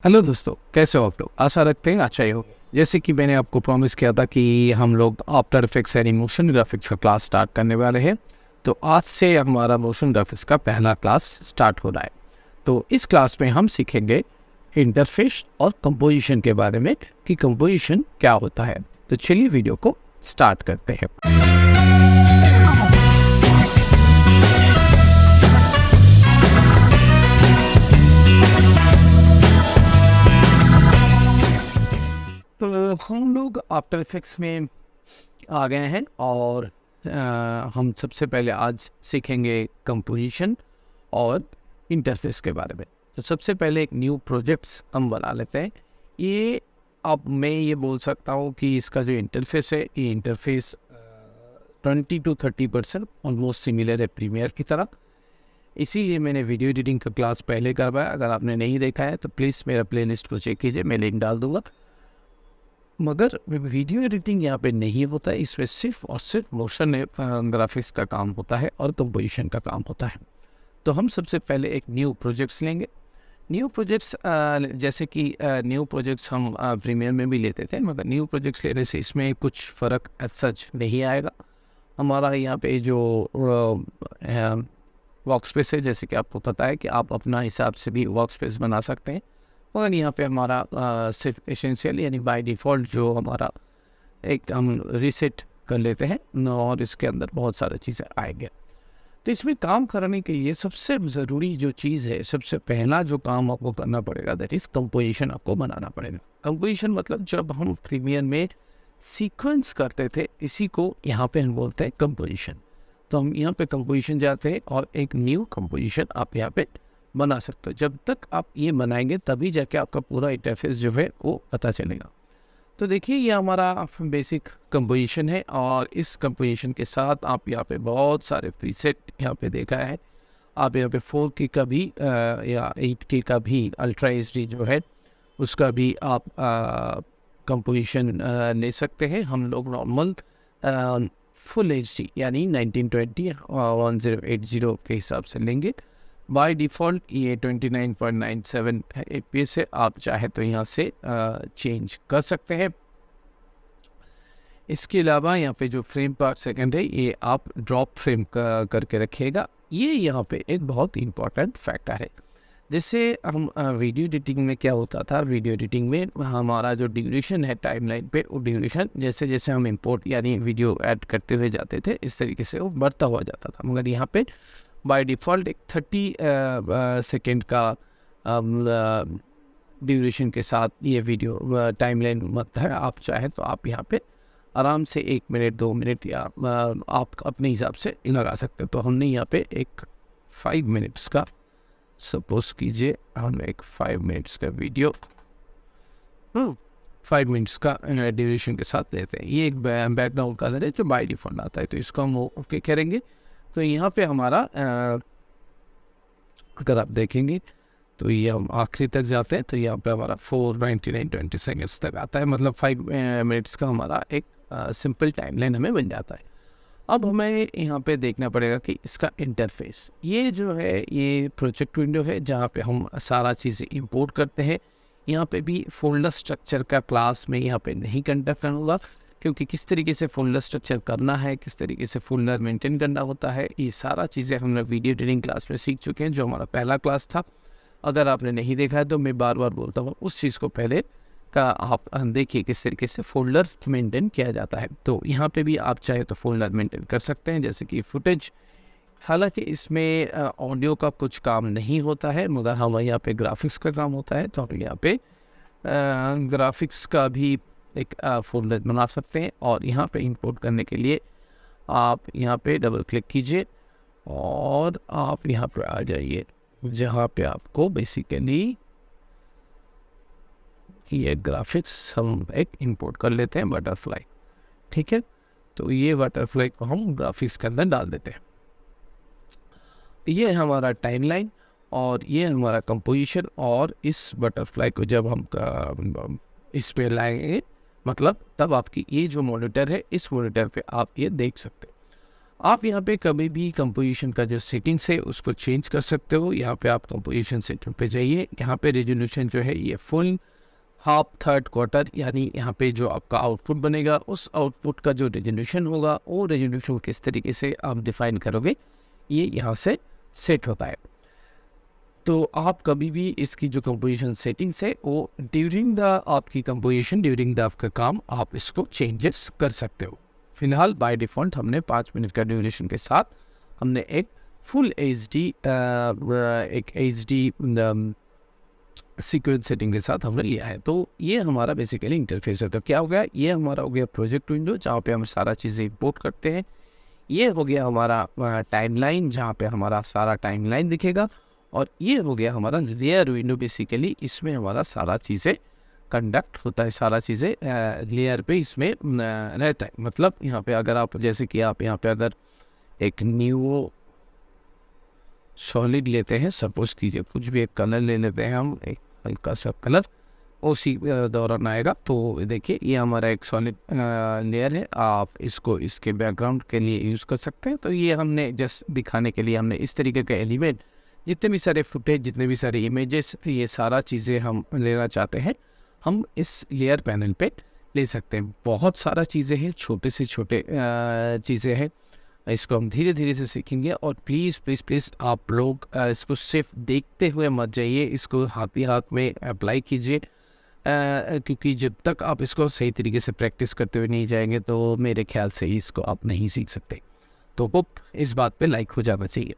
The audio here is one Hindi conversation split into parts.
हेलो दोस्तों, कैसे हो आप लोग। आशा रखते हैं अच्छा ही हो। जैसे कि मैंने आपको प्रॉमिस किया था कि हम लोग after effects and motion graphics का क्लास स्टार्ट करने वाले हैं। तो आज से हमारा मोशन ग्राफिक्स का पहला क्लास स्टार्ट हो रहा है। तो इस क्लास में हम सीखेंगे इंटरफेस और कंपोजिशन के बारे में कि कंपोजिशन क्या होता है। तो चलिए वीडियो को स्टार्ट करते हैं। तो हम लोग आफ्टर इफेक्ट्स में आ गए हैं और हम सबसे पहले आज सीखेंगे कंपोजिशन और इंटरफेस के बारे में। तो सबसे पहले एक न्यू प्रोजेक्ट्स हम बना लेते हैं। ये अब मैं ये बोल सकता हूँ कि इसका जो इंटरफेस है, ये इंटरफेस 20 to 30% ऑलमोस्ट सिमिलर है प्रीमियर की तरह। इसीलिए मैंने वीडियो एडिटिंग का क्लास पहले करवाया। अगर आपने नहीं देखा है तो प्लीज़ मेरा प्लेलिस्ट को चेक कीजिए, मैं लिंक डाल दूँगा। मगर वीडियो एडिटिंग यहाँ पे नहीं होता है, इसमें सिर्फ और सिर्फ मोशन ग्राफिक्स का काम होता है और कंपोजिशन का काम होता है। तो हम सबसे पहले एक न्यू प्रोजेक्ट्स लेंगे। न्यू प्रोजेक्ट्स जैसे कि न्यू प्रोजेक्ट्स हम प्रीमियर में भी लेते थे, मगर न्यू प्रोजेक्ट्स लेने से इसमें कुछ फ़र्क सच नहीं आएगा। हमारा यहाँ पे जो वर्क स्पेस है, जैसे कि आपको पता है कि आप अपना हिसाब से भी वर्क स्पेस बना सकते हैं, मगर यहाँ पे हमारा सिर्फ एसेंशियल यानी बाय डिफ़ॉल्ट जो हमारा एक हम रीसेट कर लेते हैं और इसके अंदर बहुत सारी चीज़ें आएंगे। तो इसमें काम करने के लिए सबसे ज़रूरी जो चीज़ है, सबसे पहला जो काम आपको करना पड़ेगा, दैट इज़ कंपोजिशन आपको बनाना पड़ेगा। कंपोजिशन मतलब जब हम प्रीमियर में सीक्वेंस करते थे, इसी को यहाँ पे हम बोलते हैं कंपोजिशन। तो हम यहाँ पे कंपोजिशन जाते हैं और एक न्यू कंपोजिशन आप यहाँ पे बना सकते हो। जब तक आप ये बनाएंगे तभी जाके आपका पूरा इंटरफेस जो है वो पता चलेगा। तो देखिए, ये हमारा बेसिक कंपोजिशन है और इस कंपोजिशन के साथ आप यहाँ पे बहुत सारे प्रीसेट यहाँ पे देखा है। आप यहाँ पे 4K का भी या 8K का भी अल्ट्रा HD जो है उसका भी आप कंपोजिशन ले सकते हैं। हम लोग नॉर्मल फुल HD यानी 1920 1080 के हिसाब से लेंगे। बाय डिफ़ॉल्ट ये 29.97 FPS है। आप चाहे तो यहाँ से चेंज कर सकते हैं। इसके अलावा यहाँ पे जो फ्रेम पर सेकंड है, ये आप ड्रॉप फ्रेम करके रखिएगा। ये यहाँ पे एक बहुत इम्पॉर्टेंट फैक्टर है। जैसे हम वीडियो एडिटिंग में क्या होता था, वीडियो एडिटिंग में हमारा जो ड्यूरेशन है टाइमलाइन पे, वो ड्यूरेशन जैसे जैसे हम इंपोर्ट यानी वीडियो ऐड करते हुए जाते थे, इस तरीके से वो बढ़ता हुआ जाता था। मगर यहाँ पे बाय डिफ़ॉल्ट एक 30 सेकेंड का ड्यूरेशन के साथ ये वीडियो टाइमलाइन बनता है। आप चाहे तो आप यहाँ पे आराम से 1 मिनट 2 मिनट या आप अपने हिसाब से लगा सकते हो। तो हमने यहाँ पे एक 5 मिनट्स का, सपोज कीजिए हम एक 5 मिनट्स का वीडियो 5 मिनट्स का ड्यूरेशन के साथ लेते हैं। ये एक बैकग्राउंड कलर है जो बाय डिफ़ॉल्ट आता है, तो इसको हम ओके करेंगे। तो यहाँ पे हमारा अगर आप देखेंगे तो ये हम आखिरी तक जाते हैं, तो यहाँ पे हमारा 4:99:20 सेकेंड्स तक आता है। मतलब 5 मिनट्स का हमारा एक सिंपल टाइमलाइन हमें बन जाता है। अब हमें यहाँ पे देखना पड़ेगा कि इसका इंटरफेस, ये जो है ये प्रोजेक्ट विंडो है जहाँ पे हम सारा चीज़ें इंपोर्ट करते हैं। यहाँ पे भी फोल्डर स्ट्रक्चर का क्लास में यहाँ पे नहीं कंडक्ट होगा, क्योंकि किस तरीके से फोल्डर स्ट्रक्चर करना है, किस तरीके से फोल्डर मेंटेन करना होता है, ये सारा चीज़ें हमने वीडियो एडिटिंग क्लास में सीख चुके हैं, जो हमारा पहला क्लास था। अगर आपने नहीं देखा है तो मैं बार बार बोलता हूँ, उस चीज़ को पहले का आप देखिए किस तरीके से फोल्डर मेंटेन किया जाता है। तो यहाँ पे भी आप चाहे तो फोल्डर मेंटेन कर सकते हैं, जैसे कि फुटेज। हालांकि इसमें ऑडियो का कुछ काम नहीं होता है, मगर हम यहाँ पे ग्राफिक्स का काम होता है, तो हम यहाँ पे ग्राफिक्स का भी एक फोल्डर बना सकते हैं। और यहाँ पे इंपोर्ट करने के लिए आप यहाँ पे डबल क्लिक कीजिए और आप यहाँ पे आ जाइए, जहाँ पे आपको बेसिकली ये ग्राफिक्स हम एक इंपोर्ट कर लेते हैं, बटरफ्लाई। ठीक है, तो ये बटरफ्लाई को हम ग्राफिक्स के अंदर डाल देते हैं। ये हमारा टाइमलाइन और ये हमारा कंपोजिशन। और इस बटरफ्लाई को जब हम इस पे लाएंगे, मतलब तब आपकी ये जो मॉनिटर है, इस मॉनिटर पे आप ये देख सकते हैं। आप यहाँ पे कभी भी कंपोजिशन का जो सेटिंग्स है उसको चेंज कर सकते हो। यहाँ पे आप कंपोजिशन सेटिंग पे जाइए, यहाँ पे रेजोल्यूशन जो है ये फुल, हाफ, थर्ड, क्वार्टर, यानी यहाँ पे जो आपका आउटपुट बनेगा उस आउटपुट का जो रेजोल्यूशन होगा वो रेजोल्यूशन किस तरीके से आप डिफाइन करोगे ये यहाँ से सेट होता है। तो आप कभी भी इसकी जो कंपोजिशन सेटिंग्स है वो ड्यूरिंग द आपकी कंपोजिशन, ड्यूरिंग द आपका काम आप इसको चेंजेस कर सकते हो। फिलहाल बाय डिफ़ॉल्ट हमने 5 मिनट का ड्यूरेशन के साथ हमने एक full H D sequence setting के साथ हमने लिया है। तो ये हमारा बेसिकली इंटरफेस है। तो क्या हो गया, ये हमारा हो गया प्रोजेक्ट विंडो जहाँ पे हम सारा चीज़ें इंपोर्ट करते हैं। ये हो गया हमारा टाइमलाइन जहाँ पे हमारा सारा टाइमलाइन दिखेगा, और ये हो गया हमारा लेयर विंडो। बेसिकली इसमें हमारा सारा चीज़ें कंडक्ट होता है, सारा चीज़ें लेयर पे इसमें रहता है। मतलब यहाँ पे अगर आप जैसे कि आप यहाँ पे अगर एक न्यू सॉलिड लेते हैं, सपोज कीजिए कुछ भी एक कलर ले लेते हैं हम, एक हल्का सा कलर उसी दौरान आएगा। तो देखिए ये हमारा एक सॉलिड लेयर है, आप इसको इसके बैकग्राउंड के लिए यूज़ कर सकते हैं। तो ये हमने जस्ट दिखाने के लिए हमने इस तरीके के एलिमेंट, जितने भी सारे फुटेज, जितने भी सारे इमेजेस, ये सारा चीज़ें हम लेना चाहते हैं हम इस लेयर पैनल पे ले सकते हैं। बहुत सारा चीज़ें हैं, छोटे से छोटे चीज़ें हैं, इसको हम धीरे धीरे से सीखेंगे। और प्लीज़ प्लीज़ प्लीज़ आप लोग इसको सिर्फ देखते हुए मत जाइए, इसको हाथ ही हाथ में अप्लाई कीजिए, क्योंकि जब तक आप इसको सही तरीके से प्रैक्टिस करते हुए नहीं जाएंगे तो मेरे ख्याल से इसको आप नहीं सीख सकते। तो होप इस बात पे लाइक हो जाना चाहिए।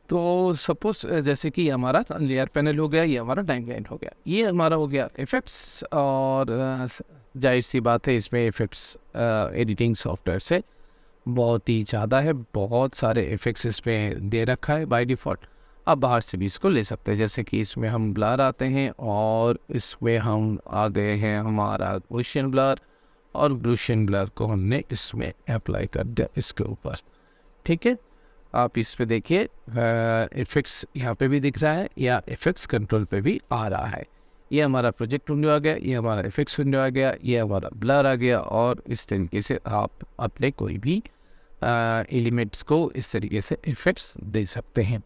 तो सपोज जैसे कि हमारा लेयर पैनल हो गया, ये हमारा टाइमलाइन हो गया, ये हमारा हो गया इफ़ेक्ट्स। और जाहिर सी बात है इसमें इफ़ेक्ट्स एडिटिंग सॉफ्टवेयर से बहुत ही ज़्यादा है, बहुत सारे इफ़ेक्ट्स इसमें दे रखा है बाय डिफ़ॉल्ट। आप बाहर से भी इसको ले सकते हैं, जैसे कि इसमें हम ब्लर आते हैं और इसमें हम आ गए हैं हमारा गॉसियन ब्लर, और गॉसियन ब्लर को हमने इसमें अप्लाई कर दिया इसके ऊपर। ठीक है, आप इस पे देखिए इफ़ेक्ट्स यहाँ पे भी दिख रहा है, या इफ़ेक्ट्स कंट्रोल पे भी आ रहा है। ये हमारा प्रोजेक्ट विंडो आ गया, ये हमारा इफ़ेक्ट्स विंडो आ गया, ये हमारा ब्लर आ गया। और इस तरीके से आप अपने कोई भी एलिमेंट्स को इस तरीके से इफ़ेक्ट्स दे सकते हैं।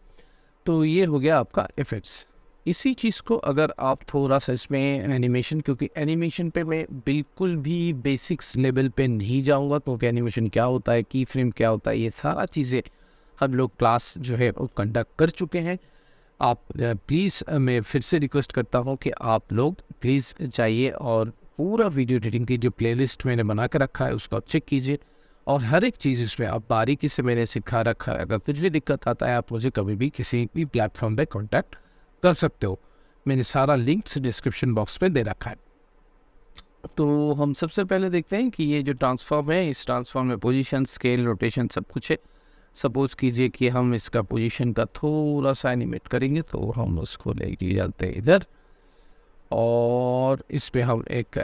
तो ये हो गया आपका इफ़ेक्ट्स। इसी चीज़ को अगर आप थोड़ा सा इसमें एनिमेशन, क्योंकि एनिमेशन पे मैं बिल्कुल भी बेसिक्स लेवल पे नहीं जाऊँगा, क्योंकि एनिमेशन क्या होता है, की फ्रेम क्या होता है, ये सारा चीज़ें हम लोग क्लास जो है वो कंडक्ट कर चुके हैं। आप प्लीज़, मैं फिर से रिक्वेस्ट करता हूँ कि आप लोग प्लीज़ जाइए और पूरा वीडियो एडिटिंग की जो प्लेलिस्ट मैंने बना के रखा है उसको आप चेक कीजिए, और हर एक चीज़ इसमें आप बारीकी से मैंने सिखा रखा है। अगर कुछ भी दिक्कत आता है आप मुझे कभी भी किसी भी प्लेटफॉर्म पे कांटेक्ट कर सकते हो, मैंने सारा लिंक्स डिस्क्रिप्शन बॉक्स में दे रखा है। तो हम सबसे पहले देखते हैं कि ये जो ट्रांसफॉर्म है, इस ट्रांसफॉर्म में पोजीशन, स्केल, रोटेशन सब कुछ है। सपोज कीजिए कि हम इसका पोजीशन का थोड़ा सा एनिमेट करेंगे, तो हम उसको लेके जाते हैं इधर, और इस पे हम एक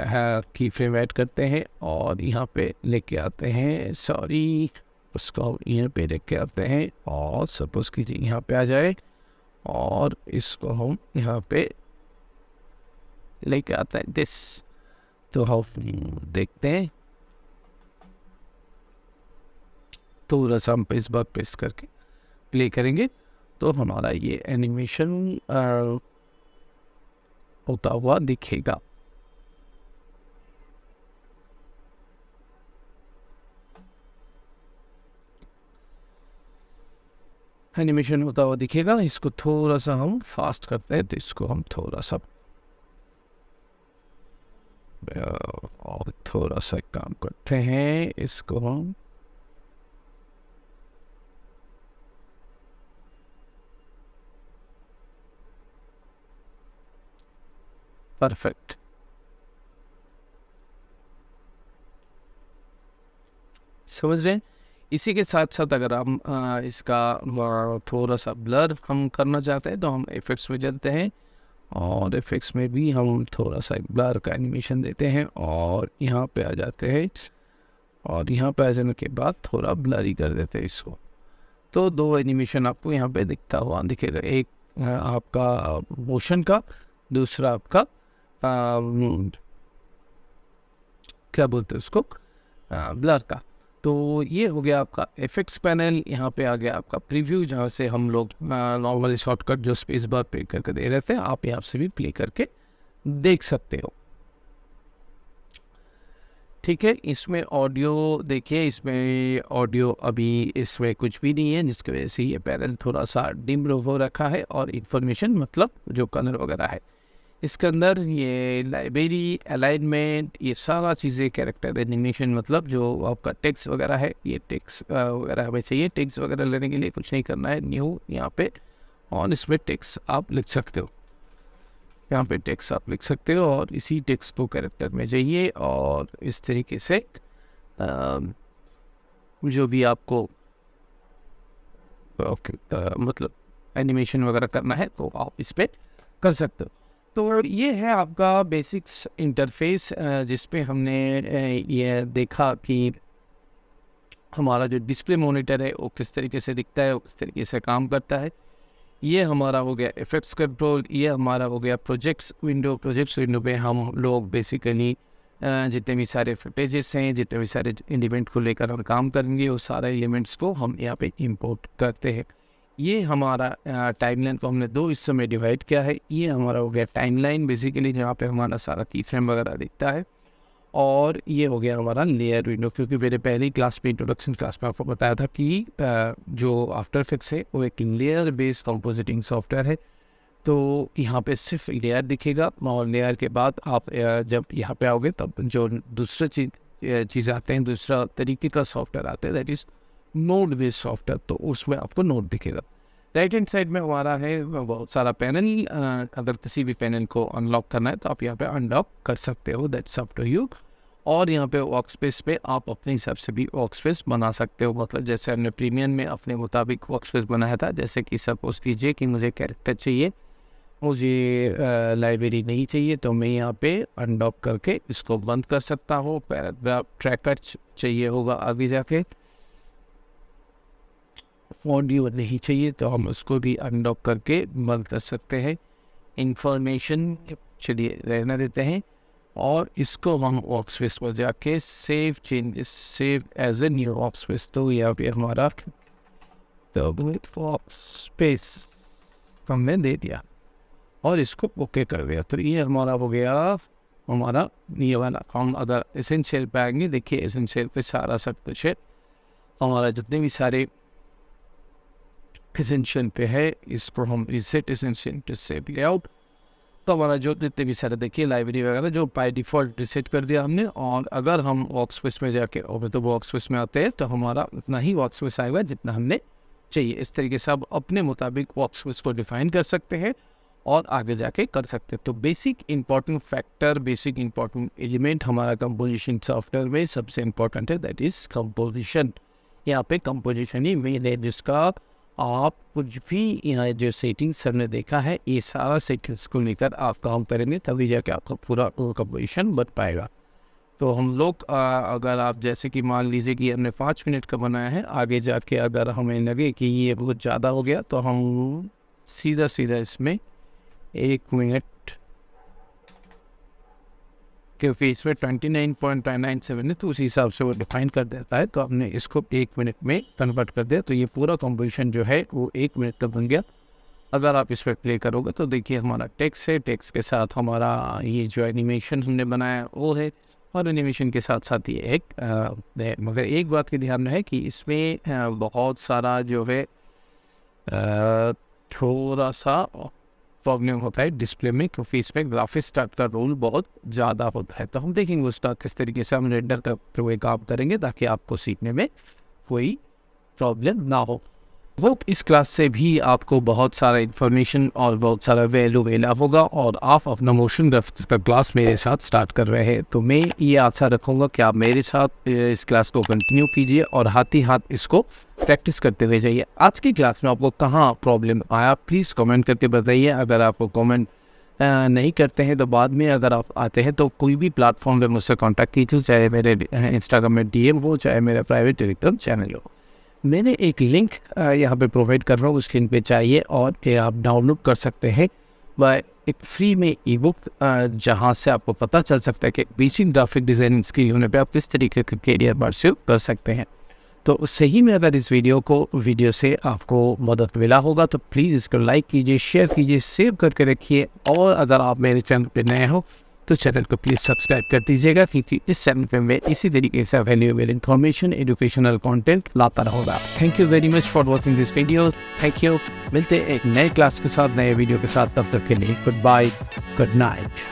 की फ्रेम ऐड करते हैं, और यहाँ पे लेके आते हैं, सॉरी उसको हम यहाँ पे लेके आते हैं, और सपोज कीजिए यहाँ पे आ जाए, और इसको हम यहाँ पे लेके आते हैं दिस। तो हम देखते हैं, थोड़ा सा हम इस बार प्रेस करके प्ले करेंगे तो हमारा ये एनिमेशन होता हुआ दिखेगा। एनिमेशन होता हुआ दिखेगा। इसको थोड़ा सा हम फास्ट करते हैं, तो इसको हम थोड़ा सा और थोड़ा सा काम करते हैं, इसको हम परफेक्ट। समझ रहे हैं? इसी के साथ साथ अगर हम इसका थोड़ा सा ब्लर हम करना चाहते हैं तो हम इफ़ेक्ट्स में जाते हैं, और इफ़ेक्ट्स में भी हम थोड़ा सा ब्लर का एनिमेशन देते हैं, और यहाँ पे आ जाते हैं, और यहाँ पे आ जाने के बाद थोड़ा ब्लरी कर देते हैं इसको। तो दो एनिमेशन आपको यहाँ पे दिखता हुआ दिखेगा, एक आपका मोशन का, दूसरा आपका क्या बोलते हैं उसको, ब्लर का। तो ये हो गया आपका इफेक्ट्स पैनल। यहाँ पे आ गया आपका प्रीव्यू, जहाँ से हम लोग नॉर्मली शॉर्टकट जो स्पेस बार प्ले करके दे रहे थे, आप यहाँ से भी प्ले करके देख सकते हो। ठीक है, इसमें ऑडियो देखिए, इसमें ऑडियो अभी इसमें कुछ भी नहीं है, जिसकी वजह से ये पैनल थोड़ा सा डिम हो रखा है। और इन्फॉर्मेशन मतलब जो कलर वगैरह है इसके अंदर, ये लाइब्रेरी, अलाइनमेंट, ये सारा चीज़ें, कैरेक्टर एनिमेशन मतलब जो आपका टेक्स्ट वगैरह है, ये टेक्स्ट वगैरह हमें चाहिए। टेक्स्ट वगैरह लेने के लिए कुछ नहीं करना है, न्यू यहाँ पे और इसमें टेक्स्ट आप लिख सकते हो। यहाँ पे टेक्स्ट आप लिख सकते हो और इसी टेक्स्ट को कैरेक्टर में जाइए और इस तरीके से जो भी आपको मतलब एनिमेशन वगैरह करना है तो आप इस पर कर सकते हो। तो ये है आपका बेसिक्स इंटरफेस, जिस पे हमने ये देखा कि हमारा जो डिस्प्ले मॉनिटर है वो किस तरीके से दिखता है, वो किस तरीके से काम करता है। ये हमारा हो गया इफेक्ट्स कंट्रोल, ये हमारा हो गया प्रोजेक्ट्स विंडो। प्रोजेक्ट्स विंडो पे हम लोग बेसिकली जितने भी सारे फुटेजेस हैं, जितने भी सारे एलिमेंट को लेकर हम काम करेंगे, वो सारे एलिमेंट्स को हम यहाँ पे इंपोर्ट करते हैं। ये हमारा टाइमलाइन को हमने दो हिस्सों में डिवाइड किया है। ये हमारा हो गया टाइमलाइन बेसिकली, जहाँ पे हमारा सारा की फ्रेम वगैरह दिखता है। और ये हो गया हमारा लेयर विंडो, क्योंकि मेरे पहली क्लास में, इंट्रोडक्शन क्लास में आपको बताया था कि जो आफ्टर इफेक्ट्स है वो एक लेयर बेस्ड कंपोजिटिंग सॉफ्टवेयर है। तो यहाँ पे सिर्फ लेयर दिखेगा और लेयर के बाद आप जब यहाँ पे आओगे तब जो दूसरा चीज़ आते हैं, दूसरा तरीके का सॉफ्टवेयर आता है, that is node based software. तो उसमें आपको नोड दिखेगा। राइट हैंड साइड में हमारा है बहुत सारा पैनल। अगर किसी भी पैनल को अनलॉक करना है तो आप यहाँ पे अनलॉक कर सकते हो, दैट्स अप टू यू। और यहाँ पे वर्क स्पेस पे आप अपने हिसाब से भी वर्क स्पेस बना सकते हो, मतलब जैसे हमने प्रीमियम में अपने मुताबिक वर्क स्पेस बनाया था। जैसे कि सपोज कीजिए कि मुझे कैरेक्टर चाहिए, मुझे लाइब्रेरी नहीं चाहिए, तो मैं यहाँ पे अनलॉक करके इसको बंद कर सकता हूँ। पैराग्राफ ट्रैकर चाहिए होगा आगे जाके, ऑडियो नहीं चाहिए तो हम उसको भी अनलॉक करके बंद कर सकते हैं। इंफॉर्मेशन चलिए रहने देते हैं और इसको हम वर्क स्पेस पर जाके save changes, save as a new workspace. तो यहाँ पे हमारा तो वर्क स्पेस हमने दे दिया और इसको ओके कर दिया। तो ये हमारा हो गया हमारा ये वाला। हम अगर एसेंशियल पे आएंगे, देखिए एसेंशियल पे सारा सब कुछ है हमारा, जितने भी सारे एसेंशियल पे है, इसको हम reset essential to save layout. तो हमारा जो जितने भी सारे देखिए लाइब्रेरी वगैरह जो बाय डिफ़ॉल्ट रिसेट कर दिया हमने। और अगर हम वर्क स्पेस में जाके और तो वर्क स्पेस में आते हैं तो हमारा उतना ही वर्क स्पेस आएगा जितना हमने चाहिए। इस तरीके से आप अपने मुताबिक वर्क स्पेस को डिफाइन कर सकते हैं और आगे जाके कर सकते हैं। तो basic important factor, basic important element हमारा कंपोजिशन सॉफ्टवेयर में सबसे इम्पोर्टेंट है, दैट इज़ कंपोजिशन। यहाँ पे कंपोजिशन ही मेन है, जिसका आप कुछ भी यहाँ जो सेटिंग्स हमने देखा है, ये सारा सेटिंग्स को लेकर आप काम करेंगे तभी जाके आपका पूरा कंपोजिशन बन पाएगा। तो हम लोग अगर आप जैसे कि मान लीजिए कि हमने 5 मिनट का बनाया है, आगे जाके अगर हमें लगे कि ये बहुत ज़्यादा हो गया तो हम सीधा इसमें 1 मिनट, क्योंकि इसमें 29.97 है तो उसी हिसाब से वो डिफाइन कर देता है। तो हमने इसको 1 मिनट में कन्वर्ट कर दिया, तो ये पूरा कंपोजिशन जो है वो 1 मिनट का बन गया। अगर आप इस पर प्ले करोगे तो देखिए हमारा टेक्स्ट है, टेक्स्ट के साथ हमारा ये जो एनिमेशन हमने बनाया वो है, और एनिमेशन के साथ साथ ये एक मगर एक बात की ध्यान रहे कि इसमें बहुत सारा जो है थोड़ा सा प्रॉब्लम होता है डिस्प्ले में, क्योंकि इसमें ग्राफिक्स कार्ड का रोल बहुत ज़्यादा होता है। तो हम देखेंगे उसका किस तरीके से हम रेंडर करते हुए काम करेंगे ताकि आपको सीखने में कोई प्रॉब्लम ना हो। वो इस क्लास से भी आपको बहुत सारा इन्फॉर्मेशन और बहुत सारा वैल्यू मिला होगा, और आप अपना मोशन ग्राफिक्स का क्लास मेरे साथ स्टार्ट कर रहे हैं। तो मैं ये आशा रखूँगा कि आप मेरे साथ इस क्लास को कंटिन्यू कीजिए और हाथ ही हाथ इसको प्रैक्टिस करते हुए जाइए। आज की क्लास में आपको कहाँ प्रॉब्लम आया प्लीज़ कमेंट करके बताइए। अगर आपको कमेंट नहीं करते हैं तो बाद में अगर आप आते हैं तो कोई भी प्लेटफॉर्म पे मुझसे कॉन्टैक्ट कीजिए, चाहे मेरे इंस्टाग्राम में DM हो, चाहे मेरा प्राइवेट टेलीग्राम चैनल हो। मैंने एक लिंक यहाँ पे प्रोवाइड कर रहा हूँ, उस लिंक पे चाहिए और आप डाउनलोड कर सकते हैं बाय एक फ्री में ई बुक जहाँ से आपको पता चल सकता है कि बेसिक ग्राफिक डिज़ाइनिंग स्किल होने पे आप किस तरीके का करियर परस्यू कर सकते हैं। तो सही में अगर इस वीडियो से आपको मदद मिला होगा तो प्लीज़ इसको लाइक कीजिए, शेयर कीजिए, सेव करके रखिए। और अगर आप मेरे चैनल पे नए हो तो चैनल को प्लीज़ सब्सक्राइब कर दीजिएगा, क्योंकि इस चैनल पे मैं इसी तरीके से वैल्यूएबल इन्फॉर्मेशन, एजुकेशनल कंटेंट लाता रहूँगा। Thank you very much for watching this video. Thank you. मिलते हैं एक नए क्लास के साथ, नए वीडियो के साथ। तब तक के लिए गुड बाय, गुड नाइट।